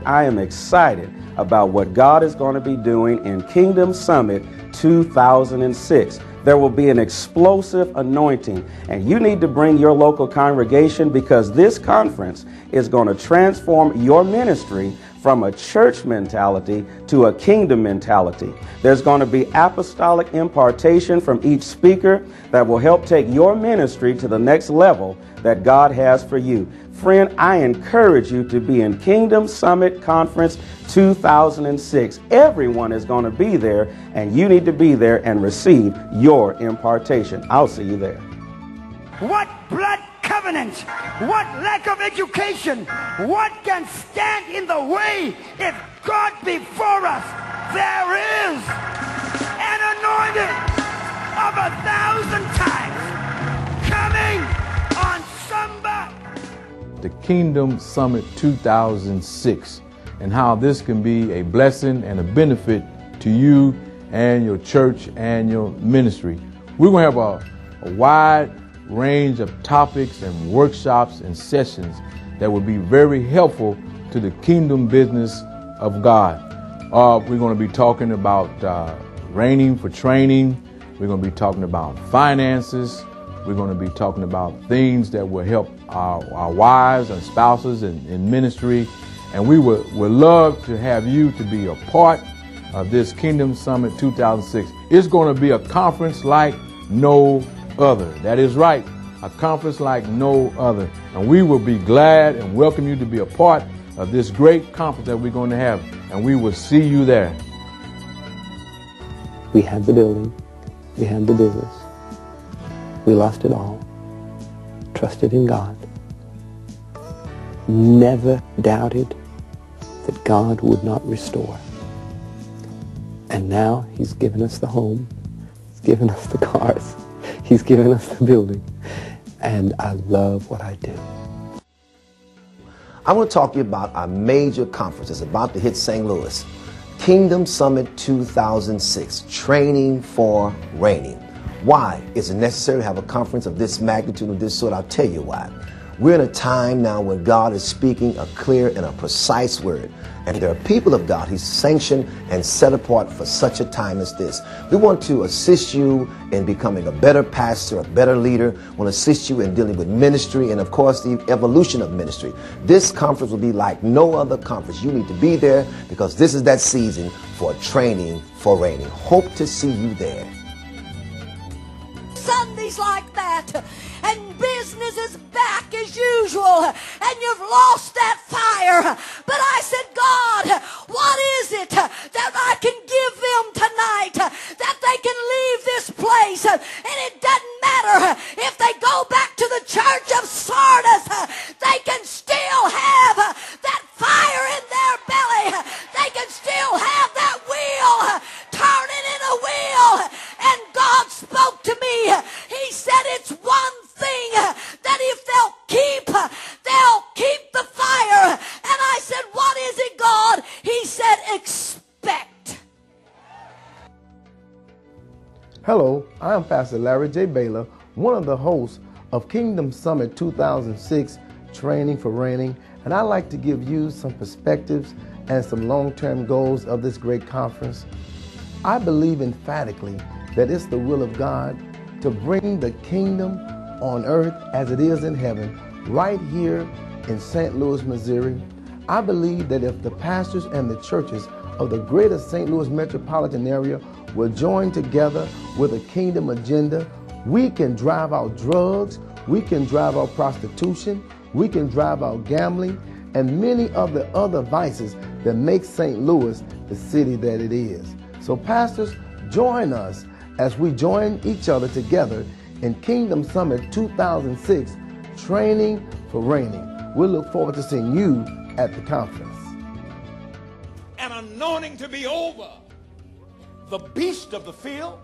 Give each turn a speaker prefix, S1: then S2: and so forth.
S1: I am excited about what God is going to be doing in Kingdom Summit 2006. There will be an explosive anointing, and you need to bring your local congregation, because this conference is going to transform your ministry from a church mentality to a kingdom mentality. There's going to be apostolic impartation from each speaker that will help take your ministry to the next level that God has for you. Friend, I encourage you to be in Kingdom Summit Conference 2006. Everyone is going to be there, and you need to be there and receive your impartation. I'll see you there.
S2: What blood covenant, what lack of education, what can stand in the way if God be for us? There is an anointing of 1,000 times coming on somebody.
S3: The Kingdom Summit 2006, and how this can be a blessing and a benefit to you and your church and your ministry. We're going to have a wide range of topics and workshops and sessions that will be very helpful to the kingdom business of God. We're going to be talking about reigning for training. We're going to be talking about finances. We're going to be talking about things that will help our wives and spouses in ministry. And we would love to have you to be a part of this Kingdom Summit 2006. It's going to be a conference like no other. That is right, a conference like no other. And we will be glad and welcome you to be a part of this great conference that we're going to have. And we will see you there.
S4: We had the building. We had the business. We lost it all. Trusted in God. Never doubted that God would not restore. And now He's given us the home. He's given us the cars. He's given us the building. And I love what I do.
S5: I want to talk to you about our major conference that's about to hit St. Louis. Kingdom Summit 2006, Training for Reigning. Why is it necessary to have a conference of this magnitude, of this sort? I'll tell you why. We're in a time now when God is speaking a clear and a precise word. And there are people of God He's sanctioned and set apart for such a time as this. We want to assist you in becoming a better pastor, a better leader. We want to assist you in dealing with ministry and, of course, the evolution of ministry. This conference will be like no other conference. You need to be there because this is that season for training for reigning. Hope to see you there.
S6: Sundays like that, and business is back as usual, and you've lost that fire. But I said, God, what is it that I can give them tonight that they can leave this place? And it doesn't matter if they go back to the church of Sardis, they can still have that fire in their belly. They can still have that wheel turning in a wheel. And God spoke to me. He said it's one thing that if they'll keep the fire. And I said, what is it, God? He said, expect.
S7: Hello, I am Pastor Larry J. Baylor, one of the hosts of Kingdom Summit 2006, Training for Reigning, and I'd like to give you some perspectives and some long-term goals of this great conference. I believe emphatically that it's the will of God to bring the kingdom on earth as it is in heaven, right here in St. Louis, Missouri. I believe that if the pastors and the churches of the greater St. Louis metropolitan area will join together with a kingdom agenda, we can drive out drugs, we can drive out prostitution, we can drive out gambling, and many of the other vices that make St. Louis the city that it is. So pastors, join us as we join each other together in Kingdom Summit 2006, Training for Reigning. We look forward to seeing you at the conference.
S2: An anointing to be over the beast of the field,